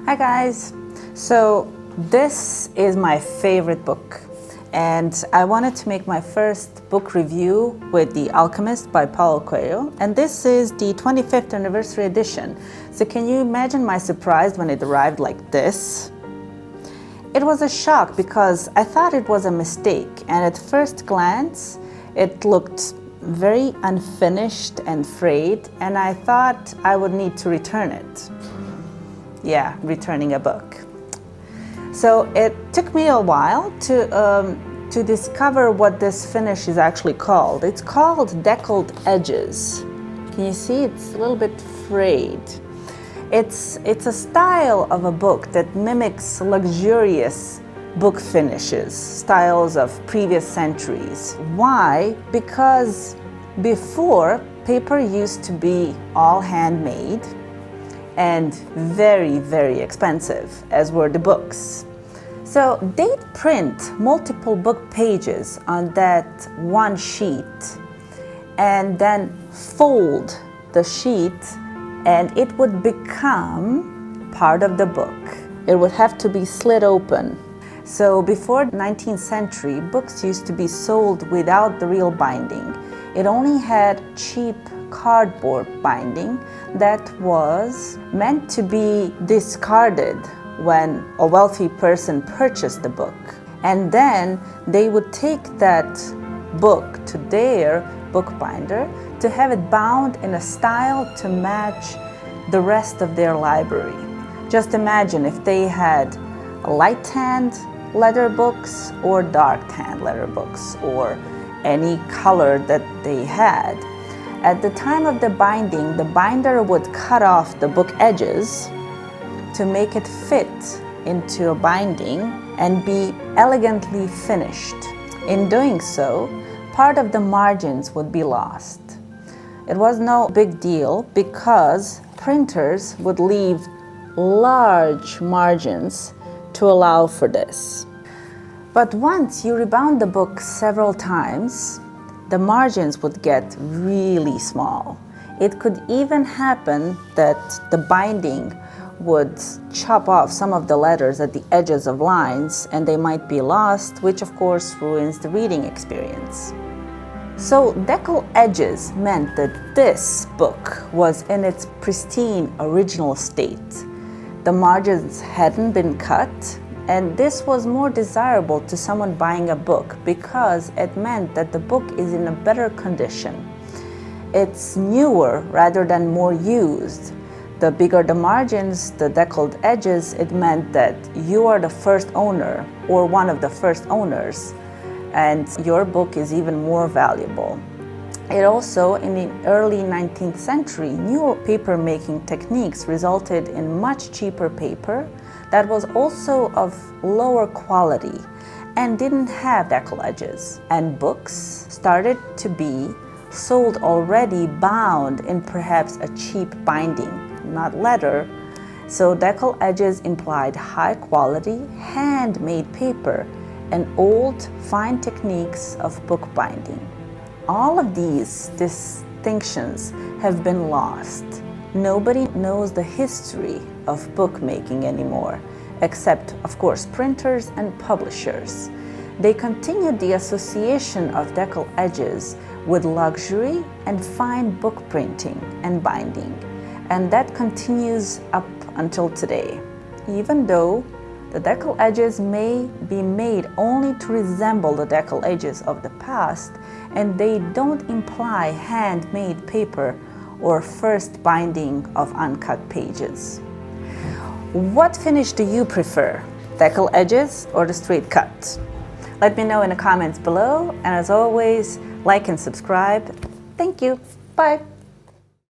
Hi guys! So this is my favorite book, and I wanted to make my first book review with The Alchemist by Paulo Coelho, and this is the 25th anniversary edition. So can you imagine my surprise when it arrived like this? It was a shock because I thought it was a mistake, and at first glance it looked very unfinished and frayed, and I thought I would need to return it. Yeah, returning a book. So it took me a while to discover what this finish is actually called. It's called deckled edges. Can you see? It's a little bit frayed. It's a style of a book that mimics luxurious book finishes, styles of previous centuries. Why? Because before, paper used to be all handmade and very, very expensive, as were the books. So they'd print multiple book pages on that one sheet and then fold the sheet, and it would become part of the book. It would have to be slit open. So before the 19th century, books used to be sold without the real binding. It only had cheap cardboard binding that was meant to be discarded when a wealthy person purchased the book. And then they would take that book to their bookbinder to have it bound in a style to match the rest of their library. Just imagine if they had light tanned leather books or dark tanned leather books or any color that they had. At the time of the binding, the binder would cut off the book edges to make it fit into a binding and be elegantly finished. In doing so, part of the margins would be lost. It was no big deal because printers would leave large margins to allow for this. But once you rebound the book several times, the margins would get really small. It could even happen that the binding would chop off some of the letters at the edges of lines, and they might be lost, which of course ruins the reading experience. So deckled edges meant that this book was in its pristine original state. The margins hadn't been cut, and this was more desirable to someone buying a book because it meant that the book is in a better condition. It's newer rather than more used. The bigger the margins, the deckled edges, it meant that you are the first owner or one of the first owners, and your book is even more valuable. It also, in the early 19th century, new paper making techniques resulted in much cheaper paper that was also of lower quality and didn't have deckled edges. And books started to be sold already bound in perhaps a cheap binding, not leather. So deckled edges implied high quality, handmade paper and old, fine techniques of bookbinding. All of these distinctions have been lost. Nobody knows the history of bookmaking anymore, except, of course, printers and publishers. They continued the association of deckled edges with luxury and fine book printing and binding, and that continues up until today. Even though the deckled edges may be made only to resemble the deckled edges of the past, and they don't imply handmade paper or first binding of uncut pages. What finish do you prefer, deckled edges or the straight cut? Let me know in the comments below, and as always, like and subscribe. Thank you. Bye.